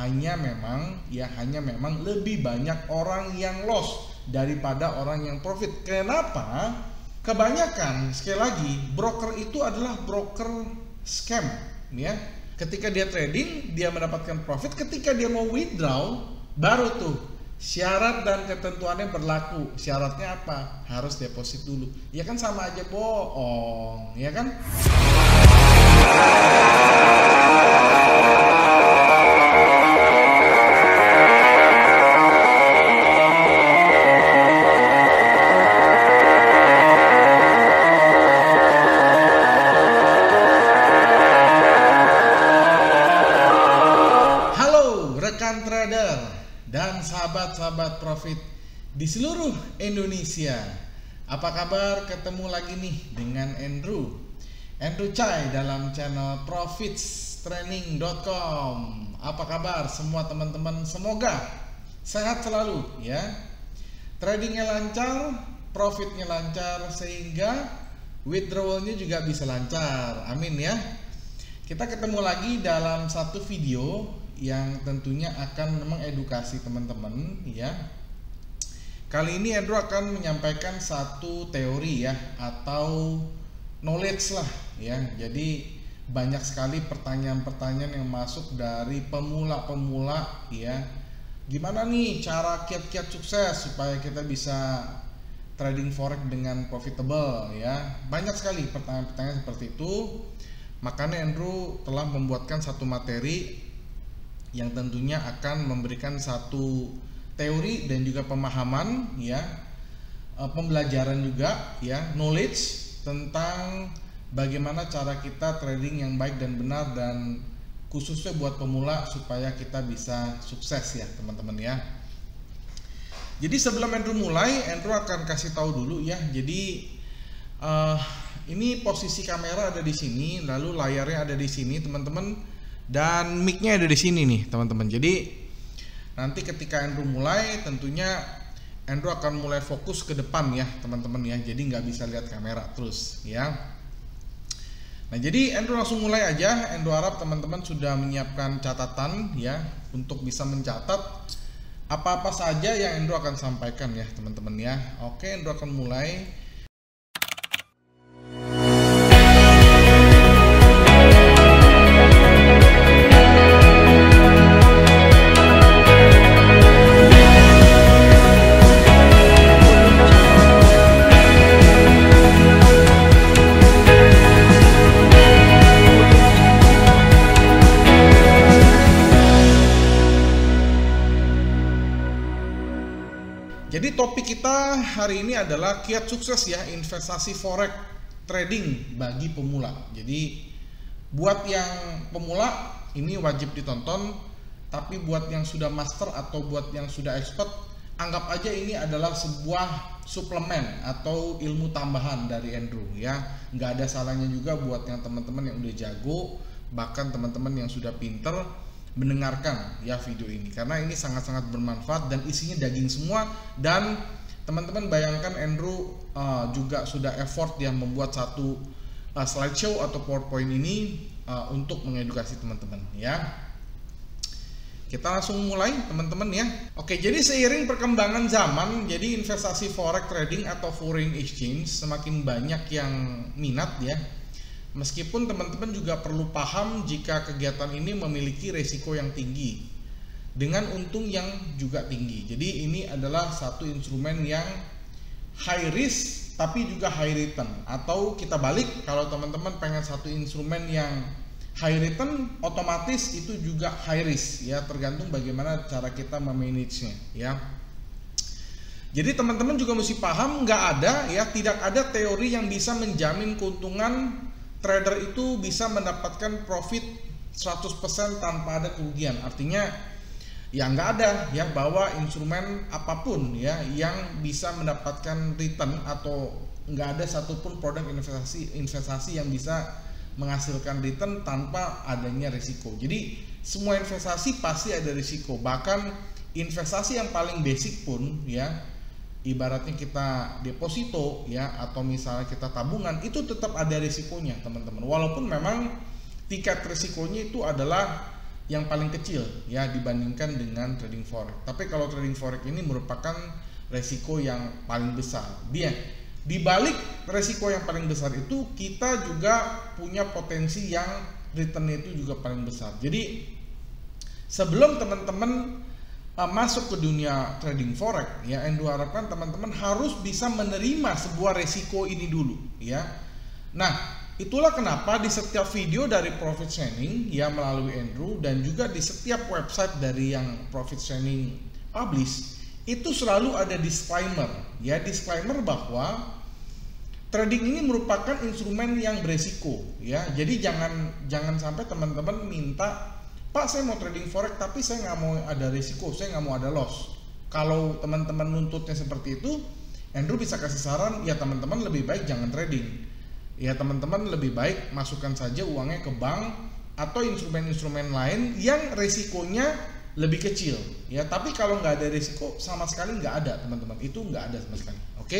hanya memang lebih banyak orang yang loss daripada orang yang profit. Kenapa? Kebanyakan, sekali lagi, broker itu adalah broker scam, ya. Ketika dia trading, dia mendapatkan profit. Ketika dia mau withdraw, baru tuh syarat dan ketentuannya berlaku. Syaratnya apa? Harus deposit dulu. Ya kan sama aja bohong, ya kan? Rekan trader dan sahabat-sahabat profit di seluruh Indonesia, apa kabar? Ketemu lagi nih dengan Andrew Chai dalam channel profitstraining.com. Apa kabar semua teman-teman? Semoga sehat selalu ya, tradingnya lancar, profitnya lancar, sehingga withdrawalnya juga bisa lancar. Amin ya. Kita ketemu lagi dalam satu video yang tentunya akan mengedukasi teman-teman ya. Kali ini Andrew akan menyampaikan satu teori ya, atau knowledge lah ya. Jadi banyak sekali pertanyaan-pertanyaan yang masuk dari pemula-pemula ya. Gimana nih cara kiat-kiat sukses supaya kita bisa trading forex dengan profitable ya. Banyak sekali pertanyaan-pertanyaan seperti itu. Makanya Andrew telah membuatkan satu materi yang tentunya akan memberikan satu teori dan juga pemahaman ya, pembelajaran juga ya, knowledge tentang bagaimana cara kita trading yang baik dan benar, dan khususnya buat pemula supaya kita bisa sukses ya teman-teman ya. Jadi sebelum Andrew mulai, Andrew akan kasih tahu dulu ya. Jadi ini posisi kamera ada di sini, lalu layarnya ada di sini teman-teman, dan mic-nya ada di sini nih teman-teman. Jadi nanti ketika Andrew mulai, tentunya Andrew akan mulai fokus ke depan ya teman-teman ya. Jadi nggak bisa lihat kamera terus ya. Nah jadi Andrew langsung mulai aja. Andrew harap teman-teman sudah menyiapkan catatan ya, untuk bisa mencatat apa-apa saja yang Andrew akan sampaikan ya teman-teman ya. Oke, Andrew akan mulai. Jadi topik kita hari ini adalah kiat sukses ya, investasi forex trading bagi pemula. Jadi buat yang pemula ini wajib ditonton, tapi buat yang sudah master atau buat yang sudah expert, anggap aja ini adalah sebuah suplemen atau ilmu tambahan dari Andrew ya. Nggak ada salahnya juga buat yang teman-teman yang udah jago, bahkan teman-teman yang sudah pinter, mendengarkan ya video ini, karena ini sangat-sangat bermanfaat dan isinya daging semua. Dan teman-teman bayangkan Andrew juga sudah effort yang membuat satu slideshow atau PowerPoint ini untuk mengedukasi teman-teman ya. Kita langsung mulai teman-teman ya. Oke, jadi seiring perkembangan zaman, jadi investasi forex trading atau foreign exchange semakin banyak yang minat ya. Meskipun teman-teman juga perlu paham jika kegiatan ini memiliki resiko yang tinggi dengan untung yang juga tinggi. Jadi ini adalah satu instrumen yang high risk tapi juga high return. Atau kita balik, kalau teman-teman pengen satu instrumen yang high return, otomatis itu juga high risk ya, tergantung bagaimana cara kita memanagenya ya. Jadi teman-teman juga mesti paham, tidak ada teori yang bisa menjamin keuntungan trader itu bisa mendapatkan profit 100% tanpa ada kerugian. Artinya ya nggak ada ya bahwa instrumen apapun ya yang bisa mendapatkan return, atau nggak ada satupun produk investasi yang bisa menghasilkan return tanpa adanya risiko. Jadi semua investasi pasti ada risiko. Bahkan investasi yang paling basic pun ya, ibaratnya kita deposito ya, atau misalnya kita tabungan, itu tetap ada risikonya teman-teman. Walaupun memang tingkat risikonya itu adalah yang paling kecil ya dibandingkan dengan trading forex. Tapi kalau trading forex ini merupakan resiko yang paling besar. Di balik resiko yang paling besar itu kita juga punya potensi yang returnnya itu juga paling besar. Jadi sebelum teman-teman masuk ke dunia trading forex ya, Andrew harapkan teman-teman harus bisa menerima sebuah resiko ini dulu ya. Nah, itulah kenapa di setiap video dari Profit Shining ya melalui Andrew dan juga di setiap website dari yang Profit Shining publish itu selalu ada disclaimer ya, disclaimer bahwa trading ini merupakan instrumen yang beresiko ya. Jadi jangan sampai teman-teman minta, Pak saya mau trading forex tapi saya nggak mau ada risiko, saya nggak mau ada loss. Kalau teman-teman nuntutnya seperti itu, Andrew bisa kasih saran, ya teman-teman lebih baik jangan trading. Ya teman-teman lebih baik masukkan saja uangnya ke bank atau instrumen-instrumen lain yang resikonya lebih kecil. Ya tapi kalau nggak ada risiko sama sekali nggak ada teman-teman, itu nggak ada sama sekali. Oke?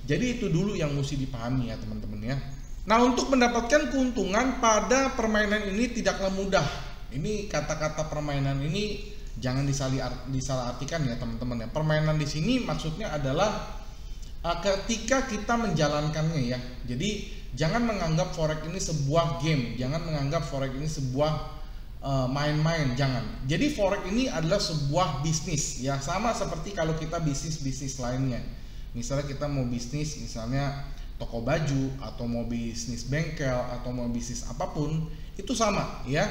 Jadi itu dulu yang mesti dipahami ya teman-teman ya. Nah untuk mendapatkan keuntungan pada permainan ini tidaklah mudah. Ini kata-kata permainan ini jangan disalahartikan ya teman-teman ya. Permainan di sini maksudnya adalah ketika kita menjalankannya ya. Jadi jangan menganggap forex ini sebuah game, jangan menganggap forex ini sebuah main-main, jangan. Jadi forex ini adalah sebuah bisnis ya, sama seperti kalau kita bisnis lainnya. Misalnya kita mau bisnis misalnya toko baju atau mau bisnis bengkel atau mau bisnis apapun, itu sama ya.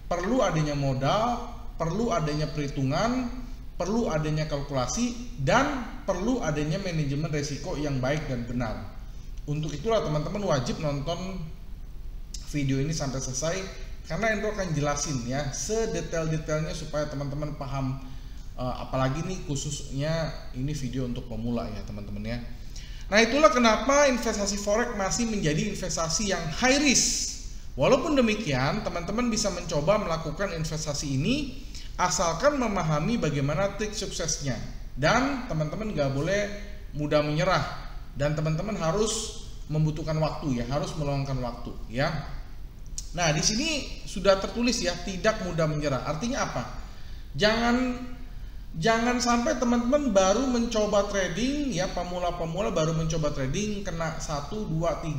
Perlu adanya modal, perlu adanya perhitungan, perlu adanya kalkulasi, dan perlu adanya manajemen resiko yang baik dan benar. Untuk itulah teman-teman wajib nonton video ini sampai selesai, karena Andrew akan jelasin ya sedetail-detailnya supaya teman-teman paham. Apalagi nih khususnya ini video untuk pemula ya teman-teman ya. Nah itulah kenapa investasi forex masih menjadi investasi yang high risk. Walaupun demikian teman-teman bisa mencoba melakukan investasi ini asalkan memahami bagaimana trik suksesnya, dan teman-teman gak boleh mudah menyerah, dan teman-teman harus membutuhkan waktu ya, harus meluangkan waktu ya. Nah di sini sudah tertulis ya, tidak mudah menyerah. Artinya apa? Jangan sampai teman-teman baru mencoba trading ya, pemula-pemula baru mencoba trading kena 1, 2,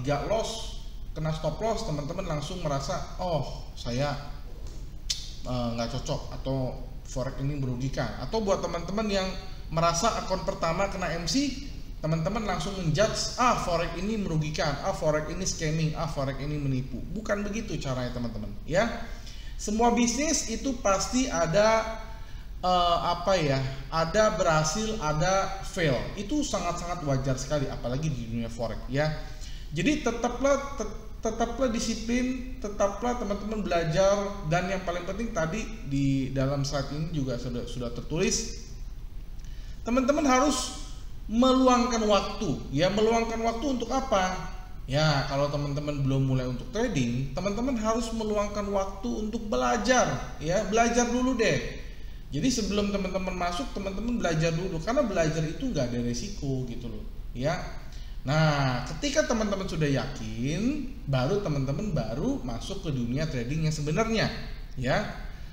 3 loss, kena stop loss, teman-teman langsung merasa oh saya nggak cocok atau forex ini merugikan. Atau buat teman-teman yang merasa akun pertama kena MC, teman-teman langsung menjudge forex ini merugikan, forex ini scamming, forex ini menipu. Bukan begitu caranya teman-teman ya. Semua bisnis itu pasti ada ada berhasil, ada fail. Itu sangat-sangat wajar sekali apalagi di dunia forex ya. Jadi tetaplah disiplin, tetaplah teman-teman belajar, dan yang paling penting tadi di dalam slide ini juga sudah tertulis, teman-teman harus meluangkan waktu ya. Meluangkan waktu untuk apa? Ya kalau teman-teman belum mulai untuk trading, teman-teman harus meluangkan waktu untuk belajar ya. Belajar dulu deh. Jadi sebelum teman-teman masuk, teman-teman belajar dulu, karena belajar itu nggak ada resiko gitu loh ya. Nah ketika teman-teman sudah yakin, baru teman-teman masuk ke dunia trading yang sebenarnya ya.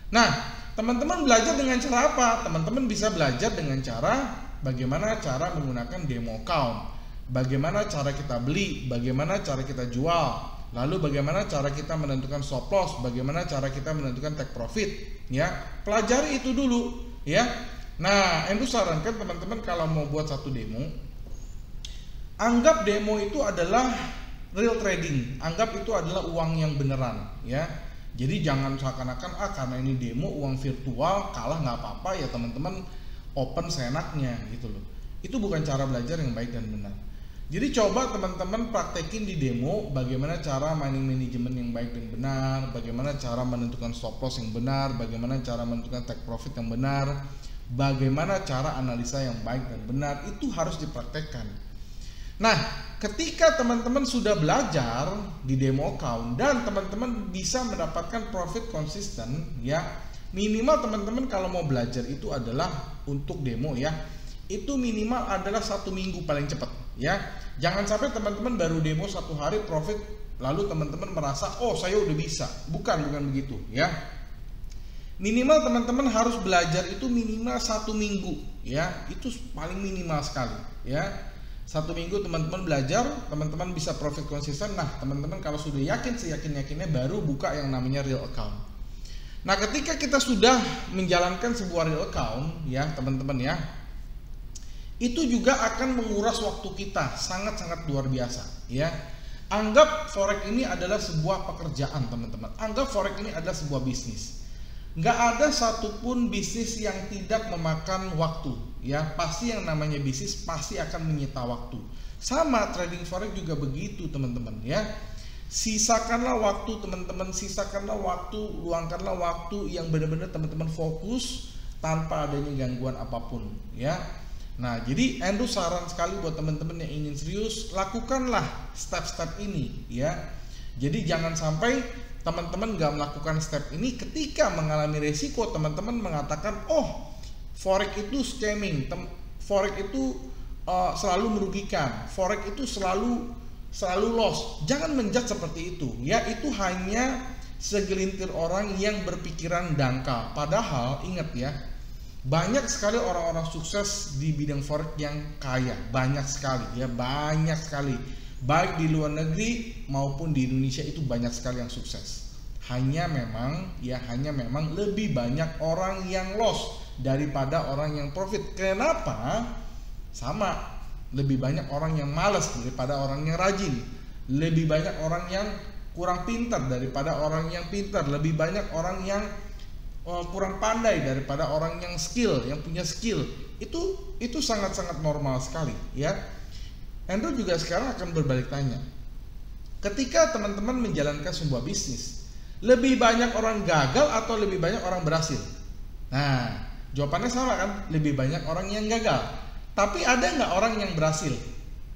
Nah teman-teman belajar dengan cara apa? Teman-teman bisa belajar dengan cara bagaimana cara menggunakan demo account, bagaimana cara kita beli, bagaimana cara kita jual, lalu bagaimana cara kita menentukan stop loss, bagaimana cara kita menentukan take profit ya. Pelajari itu dulu ya. Nah Andrew sarankan teman-teman kalau mau buat satu demo, anggap demo itu adalah real trading, anggap itu adalah uang yang beneran ya. Jadi jangan seakan-akan karena ini demo uang virtual kalah nggak apa-apa ya teman-teman, open seenaknya gitu loh. Itu bukan cara belajar yang baik dan benar. Jadi coba teman-teman praktekin di demo bagaimana cara mining management yang baik dan benar, bagaimana cara menentukan stop loss yang benar, bagaimana cara menentukan take profit yang benar, bagaimana cara analisa yang baik dan benar. Itu harus dipraktekkan. Nah ketika teman-teman sudah belajar di demo account dan teman-teman bisa mendapatkan profit konsisten ya, minimal teman-teman kalau mau belajar itu adalah untuk demo ya, itu minimal adalah 1 minggu paling cepat ya. Jangan sampai teman-teman baru demo 1 hari profit lalu teman-teman merasa oh saya udah bisa. Bukan begitu ya. minimal teman-teman harus belajar itu minimal 1 minggu ya, itu paling minimal sekali ya. 1 minggu teman-teman belajar, teman-teman bisa profit konsisten. Nah teman-teman kalau sudah yakin seyakin-yakinnya baru buka yang namanya real account. Nah ketika kita sudah menjalankan sebuah real account ya teman-teman ya, itu juga akan menguras waktu kita sangat-sangat luar biasa ya. Anggap forex ini adalah sebuah pekerjaan teman-teman, anggap forex ini adalah sebuah bisnis. Nggak ada satupun bisnis yang tidak memakan waktu ya, pasti yang namanya bisnis pasti akan menyita waktu. Sama trading forex juga begitu teman-teman ya. Sisakanlah waktu teman-teman, sisakanlah waktu, luangkanlah waktu yang benar-benar teman-teman fokus tanpa adanya gangguan apapun ya. Nah jadi Andrew saran sekali buat teman-teman yang ingin serius, lakukanlah step-step ini ya. Jadi jangan sampai teman-teman gak melakukan step ini, ketika mengalami resiko teman-teman mengatakan oh forex itu scamming, forex itu selalu merugikan, forex itu selalu loss. Jangan menjudge seperti itu ya, itu hanya segelintir orang yang berpikiran dangkal. Padahal ingat ya, banyak sekali orang-orang sukses di bidang forex yang kaya, banyak sekali ya, banyak sekali. Baik di luar negeri maupun di Indonesia itu banyak sekali yang sukses. Hanya memang lebih banyak orang yang loss daripada orang yang profit. Kenapa? Sama, lebih banyak orang yang malas daripada orang yang rajin. Lebih banyak orang yang kurang pintar daripada orang yang pintar. Lebih banyak orang yang kurang pandai daripada orang yang punya skill. Itu sangat-sangat normal sekali ya. Andrew juga sekarang akan berbalik tanya, ketika teman-teman menjalankan sebuah bisnis, lebih banyak orang gagal atau lebih banyak orang berhasil? Nah jawabannya sama kan, lebih banyak orang yang gagal. Tapi ada nggak orang yang berhasil?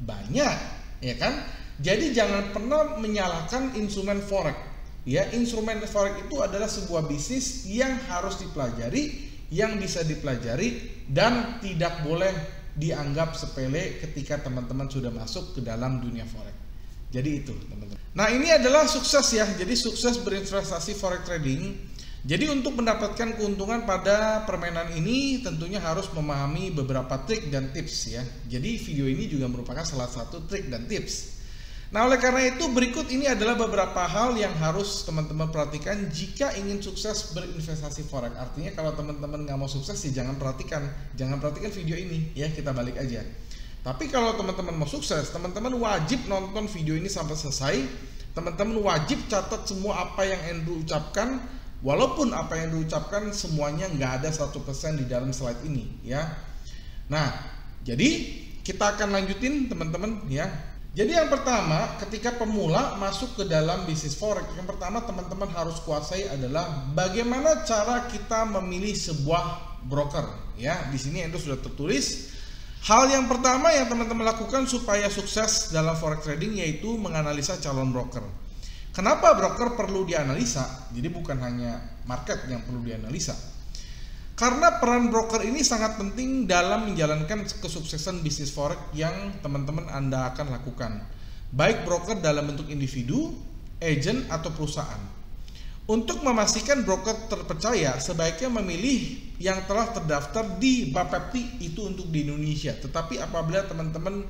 Banyak ya kan. Jadi jangan pernah menyalahkan instrumen forex ya. Instrumen forex itu adalah sebuah bisnis yang harus dipelajari, yang bisa dipelajari, dan tidak boleh dianggap sepele ketika teman-teman sudah masuk ke dalam dunia forex. Jadi itu teman-teman. Nah ini adalah sukses ya, jadi sukses berinvestasi forex trading. Jadi untuk mendapatkan keuntungan pada permainan ini tentunya harus memahami beberapa trik dan tips ya. Jadi video ini juga merupakan salah satu trik dan tips. Nah oleh karena itu berikut ini adalah beberapa hal yang harus teman-teman perhatikan jika ingin sukses berinvestasi forex. Artinya kalau teman-teman nggak mau sukses sih jangan perhatikan video ini ya, kita balik aja. Tapi kalau teman-teman mau sukses, teman-teman wajib nonton video ini sampai selesai. Teman-teman wajib catat semua apa yang Andrew ucapkan, walaupun apa yang Andrew ucapkan semuanya nggak ada 100% di dalam slide ini ya. Nah jadi kita akan lanjutin teman-teman ya. Jadi yang pertama, ketika pemula masuk ke dalam bisnis forex, yang pertama teman-teman harus kuasai adalah bagaimana cara kita memilih sebuah broker. Ya, di sini Andrew sudah tertulis. Hal yang pertama yang teman-teman lakukan supaya sukses dalam forex trading yaitu menganalisa calon broker. Kenapa broker perlu dianalisa? Jadi bukan hanya market yang perlu dianalisa. Karena peran broker ini sangat penting dalam menjalankan kesuksesan bisnis forex yang teman-teman Anda akan lakukan. Baik broker dalam bentuk individu, agent, atau perusahaan. Untuk memastikan broker terpercaya, sebaiknya memilih yang telah terdaftar di Bapepti, itu untuk di Indonesia. Tetapi apabila teman-teman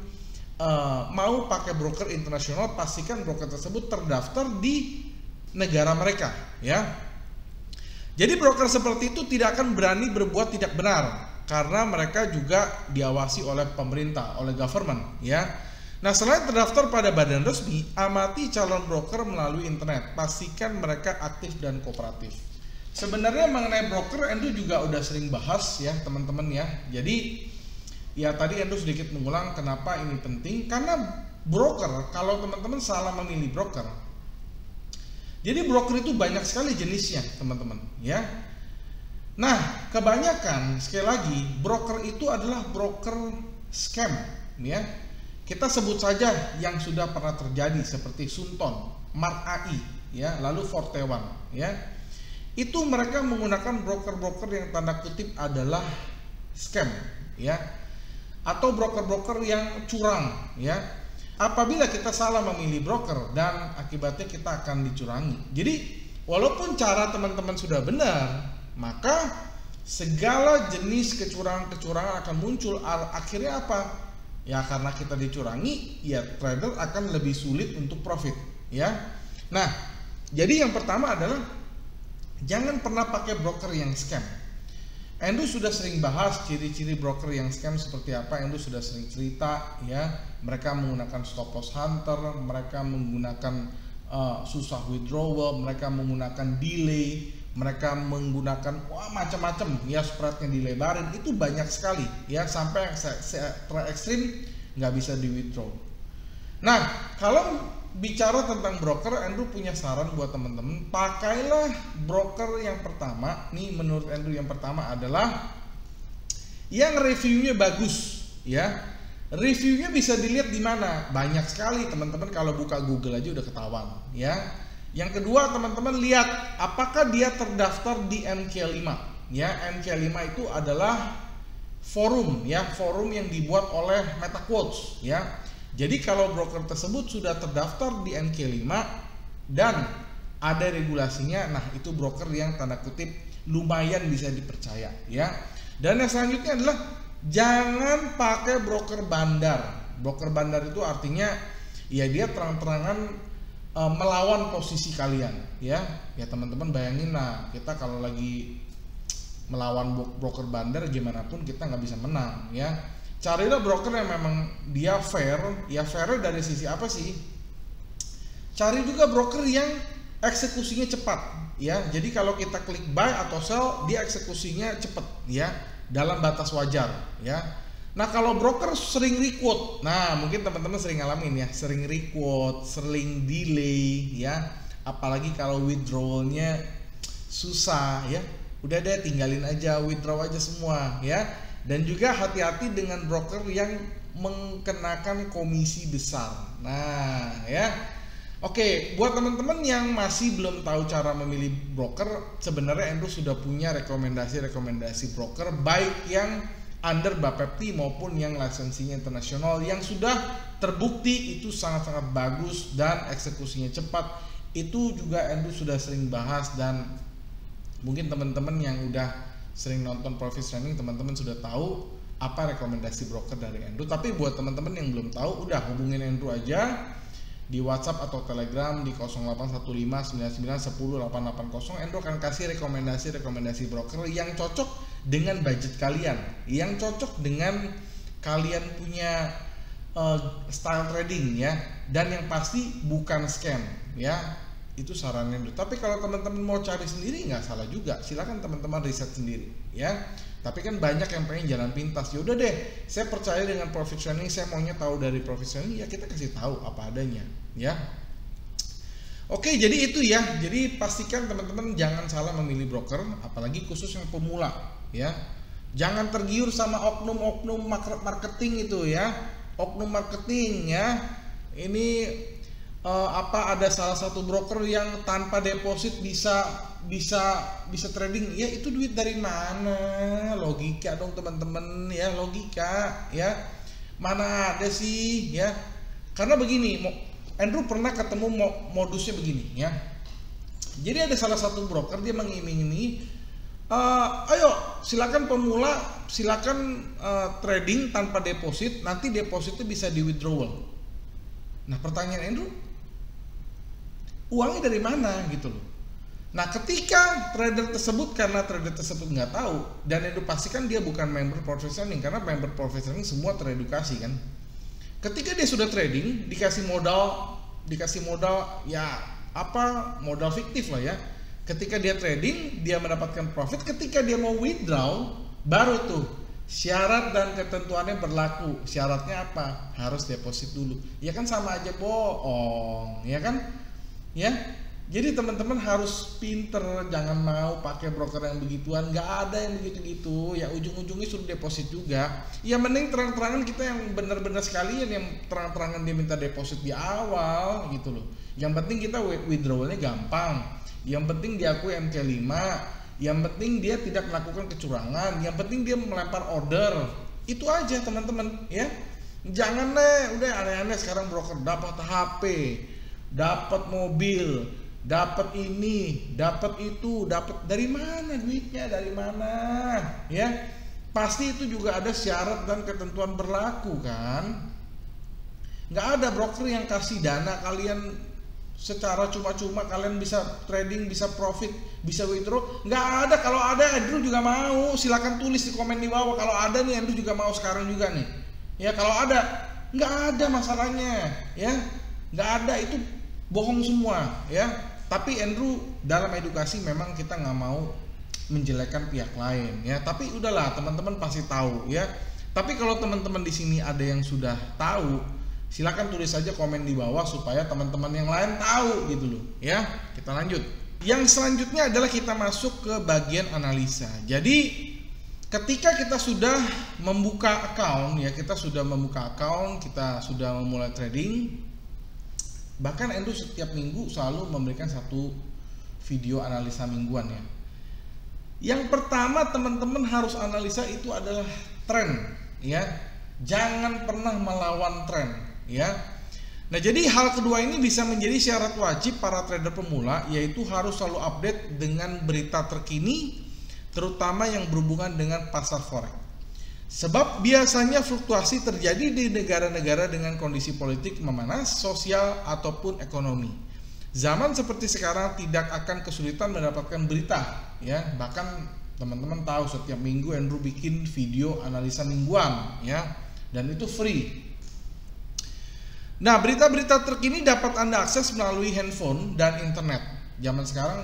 mau pakai broker internasional, pastikan broker tersebut terdaftar di negara mereka ya. Jadi broker seperti itu tidak akan berani berbuat tidak benar karena mereka juga diawasi oleh pemerintah, oleh government ya. Nah, selain terdaftar pada badan resmi, amati calon broker melalui internet. Pastikan mereka aktif dan kooperatif. Sebenarnya mengenai broker Andrew juga udah sering bahas ya, teman-teman ya. Jadi ya tadi Andrew sedikit mengulang kenapa ini penting, karena broker, kalau teman-teman salah memilih broker, jadi broker itu banyak sekali jenisnya teman-teman ya. Nah kebanyakan sekali lagi broker itu adalah broker scam ya. Kita sebut saja yang sudah pernah terjadi seperti Sunton, Mark AI ya, lalu Fortewan ya. Itu mereka menggunakan broker-broker yang tanda kutip adalah scam ya, atau broker-broker yang curang ya. Apabila kita salah memilih broker dan akibatnya kita akan dicurangi. Jadi walaupun cara teman-teman sudah benar, maka segala jenis kecurangan-kecurangan akan muncul. Akhirnya apa? Ya karena kita dicurangi, ya trader akan lebih sulit untuk profit, ya. Nah, jadi yang pertama adalah jangan pernah pakai broker yang scam. Andrew sudah sering bahas ciri-ciri broker yang scam seperti apa. Andrew sudah sering cerita, ya. Mereka menggunakan stop loss hunter, mereka menggunakan susah withdrawal, mereka menggunakan delay, mereka menggunakan macam-macam, ya, spreadnya dilebarin. Itu banyak sekali, ya, sampai yang ekstrim nggak bisa di withdraw. Nah, kalau bicara tentang broker, Andrew punya saran buat teman-teman. Pakailah broker yang pertama. Nih menurut Andrew yang pertama adalah yang reviewnya bagus, ya. Reviewnya bisa dilihat di mana? Banyak sekali teman-teman, kalau buka Google aja udah ketahuan, ya. Yang kedua, teman-teman lihat apakah dia terdaftar di MK5, ya. MK5 itu adalah forum, ya, forum yang dibuat oleh MetaQuotes, ya. Jadi kalau broker tersebut sudah terdaftar di MK5 dan ada regulasinya, nah itu broker yang tanda kutip lumayan bisa dipercaya, ya. Dan yang selanjutnya adalah jangan pakai broker bandar. Broker bandar itu artinya ya dia terang-terangan melawan posisi kalian, ya. Ya teman-teman bayangin, nah kita kalau lagi melawan broker bandar gimana pun kita nggak bisa menang, ya. Carilah broker yang memang dia fair. Ya fair dari sisi apa sih? Cari juga broker yang eksekusinya cepat, ya. Jadi kalau kita klik buy atau sell, dia eksekusinya cepat, ya, dalam batas wajar, ya. Nah kalau broker sering requote, nah mungkin teman-teman sering ngalamin, ya, sering requote, sering delay, ya, apalagi kalau withdrawalnya susah, ya, udah deh tinggalin aja, withdraw aja semua, ya. Dan juga hati-hati dengan broker yang mengenakan komisi besar. Nah, ya. Oke, buat teman-teman yang masih belum tahu cara memilih broker, sebenarnya Andrew sudah punya rekomendasi broker baik yang under Bapepti maupun yang lisensinya internasional yang sudah terbukti itu sangat-sangat bagus dan eksekusinya cepat. Itu juga Andrew sudah sering bahas, dan mungkin teman-teman yang udah sering nonton Profit Training, teman-teman sudah tahu apa rekomendasi broker dari Andrew. Tapi buat teman-teman yang belum tahu, udah hubungin Andrew aja di WhatsApp atau Telegram di 081599108880. Andrew akan kasih rekomendasi broker yang cocok dengan budget kalian, yang cocok dengan kalian punya style trading, ya, dan yang pasti bukan scam, ya. Itu sarannya dulu. Tapi kalau teman-teman mau cari sendiri nggak salah juga, silakan teman-teman riset sendiri, ya. Tapi kan banyak yang pengen jalan pintas. Ya udah deh, saya percaya dengan Profit Training, saya maunya tahu dari Profit Training, ya kita kasih tahu apa adanya, ya. Oke, jadi itu ya. Jadi pastikan teman-teman jangan salah memilih broker, apalagi khusus yang pemula, ya. Jangan tergiur sama oknum-oknum marketing itu, ya. Oknum marketing, ya. Ini ada salah satu broker yang tanpa deposit bisa trading, ya. Itu duit dari mana? Logika dong teman-teman, ya, logika, ya. Mana ada sih, ya. Karena begini, Andrew pernah ketemu modusnya begini, ya. Jadi ada salah satu broker, dia mengiming-imingi, ayo silakan pemula, silakan trading tanpa deposit, nanti depositnya bisa di withdrawal. Nah pertanyaan Andrew, uangnya dari mana gitu loh. Nah ketika trader tersebut, karena trader tersebut nggak tahu, dan Andrew pastikan dia bukan member Profit Training, karena member Profit Training semua teredukasi kan. Ketika dia sudah trading, dikasih modal ya modal fiktif lah, ya. Ketika dia trading, dia mendapatkan profit. Ketika dia mau withdraw, baru tuh syarat dan ketentuannya berlaku. Syaratnya apa? Harus deposit dulu. Ya kan sama aja bohong, ya kan? Ya. Jadi teman-teman harus pinter, jangan mau pakai broker yang begituan. Nggak ada yang begitu-gitu, ya ujung-ujungnya suruh deposit juga. Ya mending terang-terangan kita yang benar-benar sekalian, yang terang-terangan dia minta deposit di awal gitu loh. Yang penting kita withdrawalnya gampang, yang penting diakui MK5, yang penting dia tidak melakukan kecurangan, yang penting dia melempar order. Itu aja teman-teman, ya. Jangan deh udah aneh-aneh sekarang broker dapat HP, dapat mobil, dapat ini, dapat itu, dapat dari mana duitnya, dari mana, ya? Pasti itu juga ada syarat dan ketentuan berlaku kan? Nggak ada broker yang kasih dana kalian secara cuma-cuma, kalian bisa trading, bisa profit, bisa withdraw. Nggak ada. Kalau ada, Andrew juga mau. Silakan tulis di komen di bawah. Kalau ada nih, Andrew juga mau sekarang juga nih. Ya kalau ada, nggak ada masalahnya, ya nggak ada, itu bohong semua, ya. Tapi Andrew dalam edukasi memang kita nggak mau menjelekkan pihak lain, ya. Tapi udahlah, teman-teman pasti tahu, ya. Tapi kalau teman-teman di sini ada yang sudah tahu, silakan tulis saja komen di bawah supaya teman-teman yang lain tahu gitu loh, ya. Kita lanjut. Yang selanjutnya adalah kita masuk ke bagian analisa. Jadi ketika kita sudah membuka account, ya, kita sudah memulai trading. Bahkan Andrew setiap minggu selalu memberikan satu video analisa mingguan, ya. Yang pertama teman-teman harus analisa itu adalah tren, ya. Jangan pernah melawan tren, ya. Nah, jadi hal kedua ini bisa menjadi syarat wajib para trader pemula, yaitu harus selalu update dengan berita terkini, terutama yang berhubungan dengan pasar forex. Sebab biasanya fluktuasi terjadi di negara-negara dengan kondisi politik memanas, sosial ataupun ekonomi. Zaman seperti sekarang tidak akan kesulitan mendapatkan berita, ya. Bahkan teman-teman tahu setiap minggu Andrew bikin video analisa mingguan, ya, dan itu free. Nah, berita-berita terkini dapat Anda akses melalui handphone dan internet. Zaman sekarang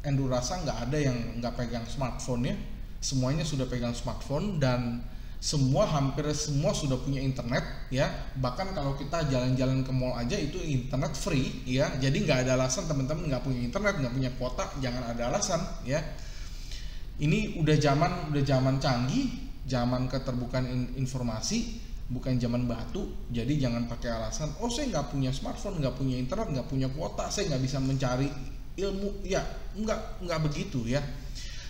Andrew rasa nggak ada yang nggak pegang smartphone, ya. Semuanya sudah pegang smartphone dan hampir semua sudah punya internet, ya. Bahkan kalau kita jalan-jalan ke mall aja itu internet free, ya. Jadi nggak ada alasan teman-teman nggak punya internet, nggak punya kuota, jangan ada alasan, ya. Ini udah zaman canggih, zaman keterbukaan informasi, bukan zaman batu. Jadi jangan pakai alasan, oh saya nggak punya smartphone, nggak punya internet, nggak punya kuota, saya nggak bisa mencari ilmu. Ya nggak begitu, ya.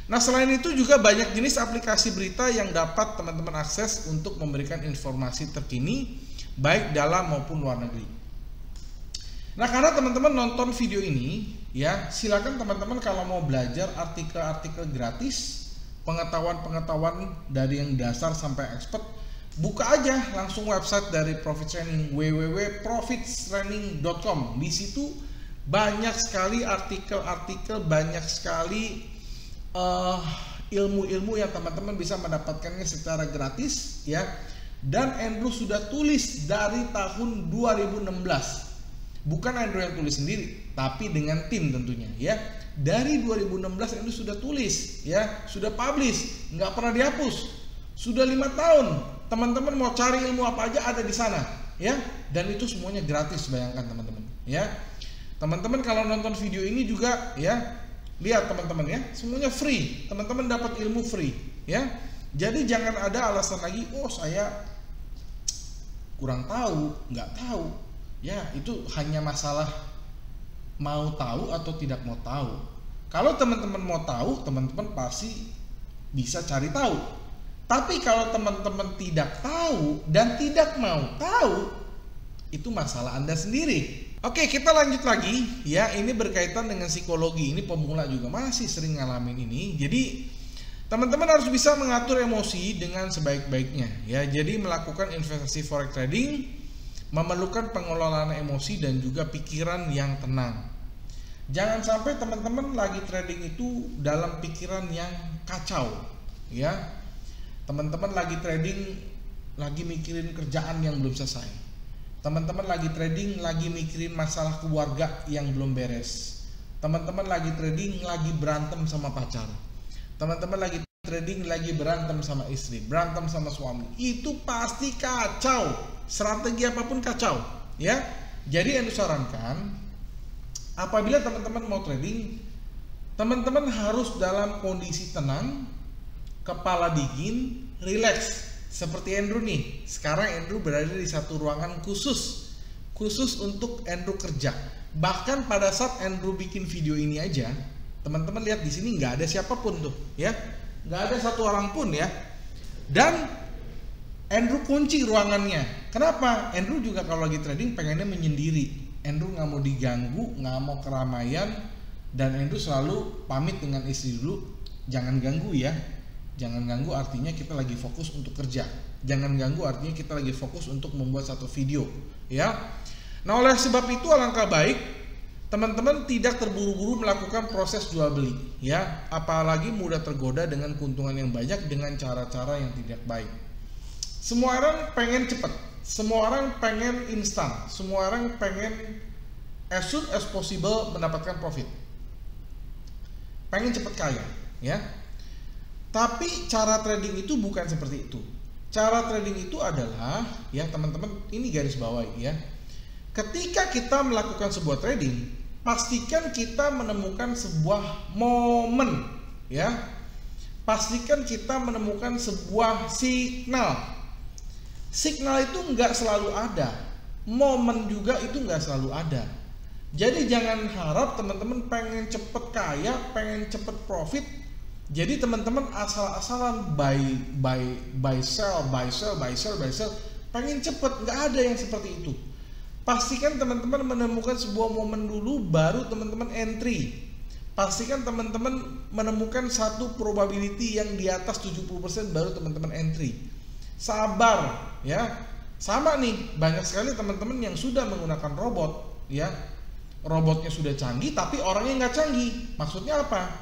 Nah, selain itu juga banyak jenis aplikasi berita yang dapat teman-teman akses untuk memberikan informasi terkini baik dalam maupun luar negeri. Nah, karena teman-teman nonton video ini, ya, silakan teman-teman kalau mau belajar artikel-artikel gratis, pengetahuan-pengetahuan dari yang dasar sampai expert, buka aja langsung website dari Profit Training, www.profittraining.com. Di situ banyak sekali artikel-artikel, banyak sekali ilmu-ilmu yang teman-teman bisa mendapatkannya secara gratis, ya. Dan Andrew sudah tulis dari tahun 2016. Bukan Andrew yang tulis sendiri, tapi dengan tim tentunya, ya. Dari 2016 Andrew sudah tulis, ya, sudah publish, nggak pernah dihapus. Sudah 5 tahun. Teman-teman mau cari ilmu apa aja ada di sana, ya. Dan itu semuanya gratis, bayangkan teman-teman, ya. Teman-teman kalau nonton video ini juga, ya, lihat teman-teman, ya, semuanya free. Teman-teman dapat ilmu free, ya. Jadi jangan ada alasan lagi, oh saya kurang tahu, nggak tahu. Ya, itu hanya masalah mau tahu atau tidak mau tahu. Kalau teman-teman mau tahu, teman-teman pasti bisa cari tahu. Tapi kalau teman-teman tidak tahu dan tidak mau tahu, itu masalah Anda sendiri. Oke, kita lanjut lagi, ya. Ini berkaitan dengan psikologi. Ini pemula juga masih sering ngalamin ini. Jadi teman-teman harus bisa mengatur emosi dengan sebaik-baiknya, ya. Jadi melakukan investasi forex trading memerlukan pengelolaan emosi dan juga pikiran yang tenang. Jangan sampai teman-teman lagi trading itu dalam pikiran yang kacau, ya. Teman-teman lagi trading lagi mikirin kerjaan yang belum selesai. Teman-teman lagi trading lagi mikirin masalah keluarga yang belum beres. Teman-teman lagi trading lagi berantem sama pacar. Teman-teman lagi trading lagi berantem sama istri, berantem sama suami. Itu pasti kacau. Strategi apapun kacau, ya. Jadi yang disarankan, apabila teman-teman mau trading, teman-teman harus dalam kondisi tenang, kepala dingin, rileks. Seperti Andrew nih. Sekarang Andrew berada di satu ruangan khusus untuk Andrew kerja. Bahkan pada saat Andrew bikin video ini aja, teman-teman lihat di sini nggak ada siapapun tuh, ya, nggak ada satu orang pun, ya. Dan Andrew kunci ruangannya. Kenapa? Andrew juga kalau lagi trading pengennya menyendiri, Andrew nggak mau diganggu, nggak mau keramaian, dan Andrew selalu pamit dengan istri dulu, jangan ganggu ya. Jangan ganggu artinya kita lagi fokus untuk kerja. Jangan ganggu artinya kita lagi fokus untuk membuat satu video, ya. Nah, oleh sebab itu alangkah baik teman-teman tidak terburu-buru melakukan proses jual beli, ya. Apalagi mudah tergoda dengan keuntungan yang banyak dengan cara-cara yang tidak baik. Semua orang pengen cepat, semua orang pengen instan, semua orang pengen as soon as possible mendapatkan profit. Pengen cepat kaya, ya. Tapi cara trading itu bukan seperti itu. Cara trading itu adalah, ya teman-teman, ini garis bawahi ya. Ketika kita melakukan sebuah trading, pastikan kita menemukan sebuah momen, ya. Pastikan kita menemukan sebuah signal. Signal itu nggak selalu ada, momen juga itu nggak selalu ada. Jadi jangan harap teman-teman pengen cepet kaya, pengen cepet profit. Jadi teman-teman asal-asalan buy sell, pengen cepet, nggak ada yang seperti itu. Pastikan teman-teman menemukan sebuah momen dulu, baru teman-teman entry. Pastikan teman-teman menemukan satu probability yang di atas 70%, baru teman-teman entry. Sabar, ya. Sama nih, banyak sekali teman-teman yang sudah menggunakan robot, ya. Robotnya sudah canggih, tapi orangnya nggak canggih. Maksudnya apa?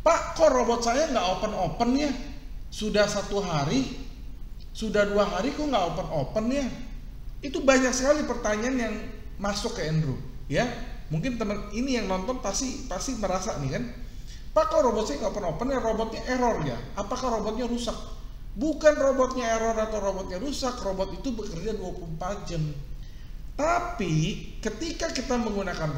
Pak, kok robot saya nggak open ya? Sudah 1 hari, sudah 2 hari kok nggak open ya? Itu banyak sekali pertanyaan yang masuk ke Andrew, ya. Mungkin teman ini yang nonton pasti merasa nih kan, Pak, kok robot saya nggak open ya? Robotnya error ya? Apakah robotnya rusak? Bukan robotnya error atau robotnya rusak, robot itu bekerja 24 jam. Tapi ketika kita menggunakan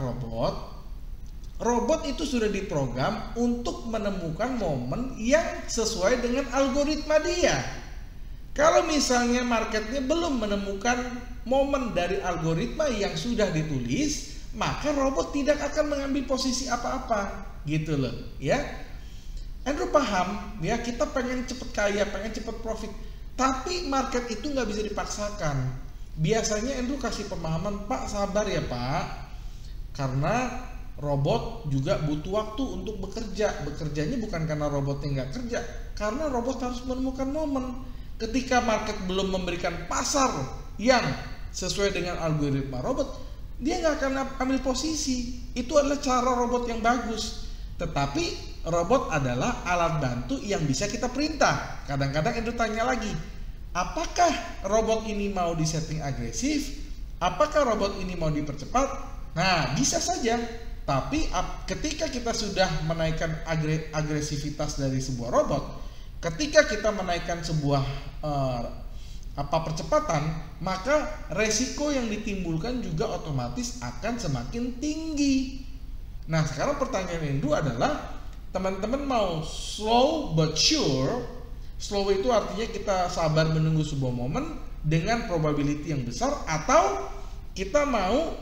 robot itu sudah diprogram untuk menemukan momen yang sesuai dengan algoritma dia. Kalau misalnya marketnya belum menemukan momen dari algoritma yang sudah ditulis, maka robot tidak akan mengambil posisi apa-apa, gitu loh, ya. Andrew paham, ya, kita pengen cepet kaya, pengen cepet profit, tapi market itu nggak bisa dipaksakan. Biasanya Andrew kasih pemahaman, Pak, sabar ya Pak, karena robot juga butuh waktu untuk bekerja. Bekerjanya bukan karena robotnya nggak kerja, karena robot harus menemukan momen. Ketika market belum memberikan pasar yang sesuai dengan algoritma robot, dia nggak akan ambil posisi. Itu adalah cara robot yang bagus. Tetapi robot adalah alat bantu yang bisa kita perintah. Kadang-kadang Andrew tanya lagi, apakah robot ini mau disetting agresif? Apakah robot ini mau dipercepat? Nah, bisa saja. Tapi ketika kita sudah menaikkan agresivitas dari sebuah robot, ketika kita menaikkan sebuah percepatan, maka resiko yang ditimbulkan juga otomatis akan semakin tinggi. Nah, sekarang pertanyaan Andrew adalah, teman-teman mau slow but sure? Slow itu artinya kita sabar menunggu sebuah momen dengan probability yang besar, atau kita mau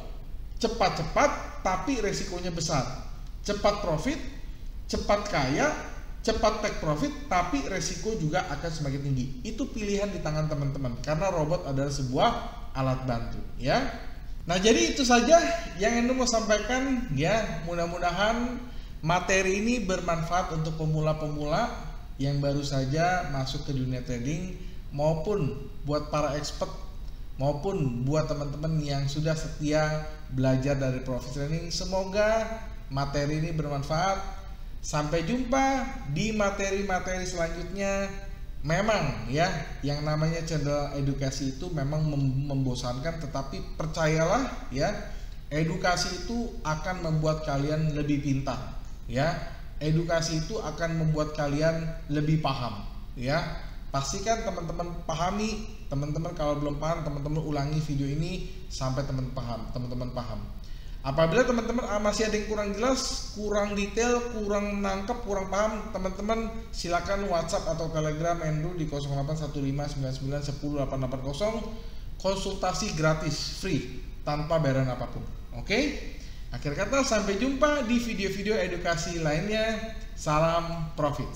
cepat-cepat tapi resikonya besar. Cepat profit, cepat kaya, cepat take profit, tapi resiko juga akan semakin tinggi. Itu pilihan di tangan teman-teman, karena robot adalah sebuah alat bantu, ya. Nah, jadi itu saja yang Andrew mau sampaikan, ya. Mudah-mudahan materi ini bermanfaat untuk pemula-pemula yang baru saja masuk ke dunia trading, maupun buat para expert, maupun buat teman-teman yang sudah setia belajar dari Profit Training. Semoga materi ini bermanfaat. Sampai jumpa di materi-materi selanjutnya. Memang ya, yang namanya channel edukasi itu memang membosankan, tetapi percayalah ya, edukasi itu akan membuat kalian lebih pintar, ya. Edukasi itu akan membuat kalian lebih paham, ya. Pastikan teman-teman pahami. Teman-teman kalau belum paham, teman-teman ulangi video ini sampai teman-teman paham. Apabila teman-teman masih ada yang kurang jelas, kurang detail, kurang nangkep, kurang paham, teman-teman silakan WhatsApp atau Telegram Andrew di 081599108880. Konsultasi gratis, free, tanpa bayaran apapun. Oke? Akhir kata, sampai jumpa di video-video edukasi lainnya. Salam profit.